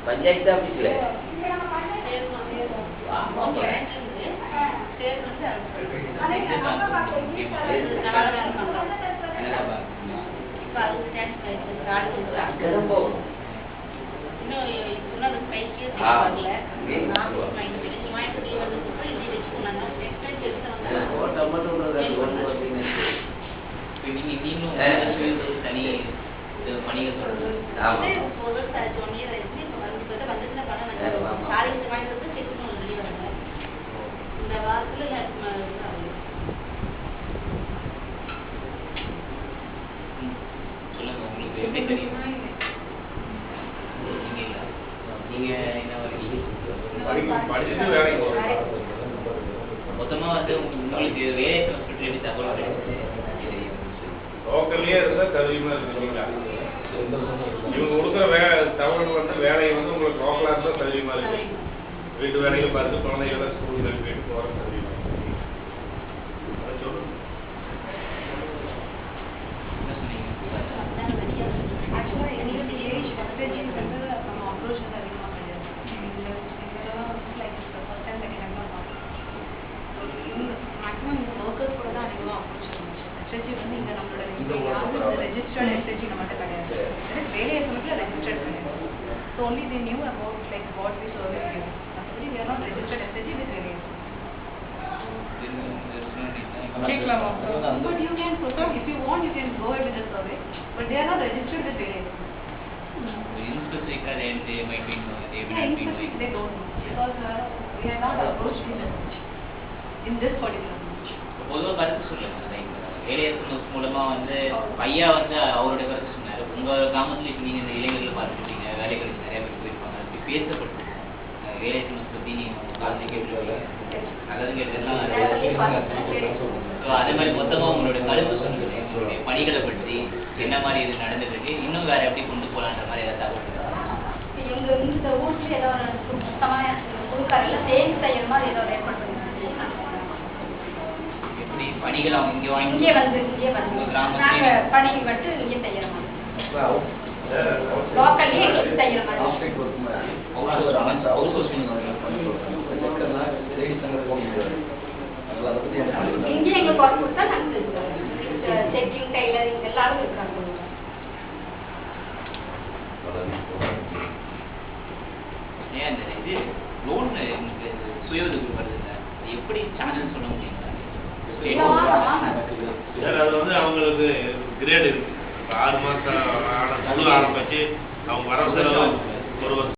பஞ்சாயத்து ஆபீஸ்ல தனி பணிகள் இந்த வாரத்துல சொல்லுங்க உங்களுக்கு எப்படி தெரியும் நீங்க என்ன மொத்தமா வந்து உங்களுக்கு வேலை எப்படி தகவல் லோக்கல்லே இருந்தா தெரியுமா இருக்கீங்களா இவங்க கொடுக்குற தகவல் வந்து வேலையை வந்து உங்களுக்கு லோக்கலா இருந்தா தெரியுமா இருக்கு வீட்டு வேலைகள் பார்த்து குழந்தைகளை ஸ்கூல்ல வீட்டு போற தெரியுமா சொல்லு ஆக்சுவலா எங்களுக்கு ஏஜ் பர்சன்டேஜ் வந்து நம்ம அப்ரோச் வந்து அதிகமாக கிடையாது மேக்ஸிமம் இந்த ஒர்க்கர்ஸ் கூட தான் அதிகமாக அப்ரோச் இருந்துச்சு எஸ்எஸ்சி வந்து இங்கே நம்மளோட ரெஜிஸ்டர்ட் எஸ்எஸ்சி நம்மகிட்ட கிடையாது வேலையை சமயத்தில் ரெஜிஸ்டர்ட் கிடையாது so only they knew about like what we service you மற்றபடி we are not registered SSC with வேலையை but you can proceed if you want you can go ahead with the survey but they are not registered with various inspector and they might be they don't know because we are not approached in this particular பொதுவாக கருத்து சொல்லுங்க வேலையரசு மூலமா வந்து ஐயா வந்து அவருடைய கருத்து சொன்னாரு உங்க கிராமத்துல இப்போ நீங்க இந்த இளைஞர்கள் பார்த்துருப்பீங்க வேலைகளுக்கு நிறைய பேர் போயிருப்பாங்க அப்படி பேசப்பட்டு வேலையரசு பத்தி நீங்க காலத்தை கேட்டு நல்லது கேட்டதெல்லாம் அதே மாதிரி மொத்தமாக உங்களுடைய கருத்து சொல்லுங்க உங்களுடைய பணிகளை பற்றி என்ன மாதிரி இது நடந்துட்டு இருக்கு இன்னும் வேற எப்படி கொண்டு போகலான்ற மாதிரி ஏதாவது தகவல் எங்க இந்த ஊர்ல ஏதாவது சுத்தமாக கொடுக்காரில் சேஞ்ச் செய்யற மாதிரி ஏதாவது ஏற்பாடு பண்ணுங்க எப்படி பணிகள் அவங்க இங்கே வாங்கி இங்கே வந்து நாங்கள் பணி மட்டும் இங்கே செய்யற மாதிரி லோக்கல்லே செய்யற மாதிரி இங்கே எங்களுக்கு ஒர்க் கொடுத்தா நாங்கள் செக்கிங் டைலரிங் எல்லாரும் இருக்காங்க ஏன் இந்த இது லோன் சுய உதவி வருதுங்க எப்படி சேனல் சொல்ல முடியுங்களா அது வந்து அவங்களுக்கு கிரேட் இருக்கு 6 மாசம் ஆரம்பிச்சு அவங்க வர செலவு